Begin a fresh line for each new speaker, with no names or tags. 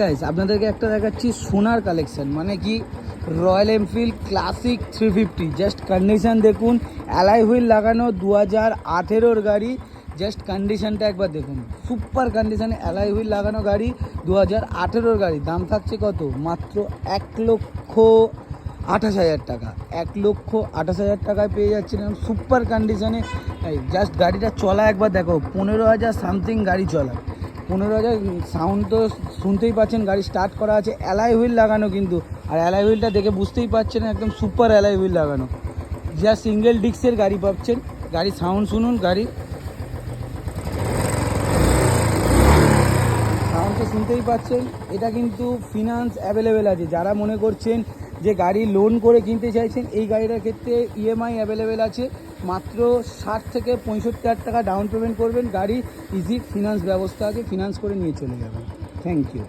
Guys আপনাদেরকে একটা দেখাচ্ছি সোনার কালেকশন, মানে কি royal Enfield classic 350। Just condition দেখুন, অ্যালয় হুইল লাগানো 2018-র গাড়ি। জাস্ট কন্ডিশনটা একবার দেখুন, সুপার কন্ডিশনে অ্যালয় হুইল লাগানো গাড়ি, 2018-র গাড়ি। দাম থাকছে কত? মাত্র 1,28,000 টাকা। 1,28,000 টাকায় পেয়ে যাচ্ছিলাম সুপার কন্ডিশনে। জাস্ট গাড়িটা চলা একবার দেখো, 15,000 সামথিং গাড়ি চলা। 15,000 সাউন্ড তো শুনতেই পাচ্ছেন, গাড়ি স্টার্ট করা আছে, অ্যালয় হুইল লাগানো কিন্তু। আর অ্যালয় হুইলটা দেখে বুঝতেই পারছেন, একদম সুপার অ্যালয় হুইল লাগানো। যা সিঙ্গেল ডিস্কের গাড়ি পাচ্ছেন। গাড়ি সাউন্ড শুনুন, গাড়ি সাউন্ড তো শুনতেই পাচ্ছেন। এটা কিন্তু ফিনান্স অ্যাভেলেবেল আছে। যারা মনে করছেন যে গাড়ি লোন করে কিনতে চাইছেন, এই গাড়িটার ক্ষেত্রে ইএমআই অ্যাভেলেবেল আছে। মাত্র 60 থেকে 65,000 টাকা ডাউন পেমেন্ট করবেন, গাড়ি ইজি ফিনান্স ব্যবস্থা আছে, ফিনান্স করে নিয়ে চলে যাবেন। Thank you.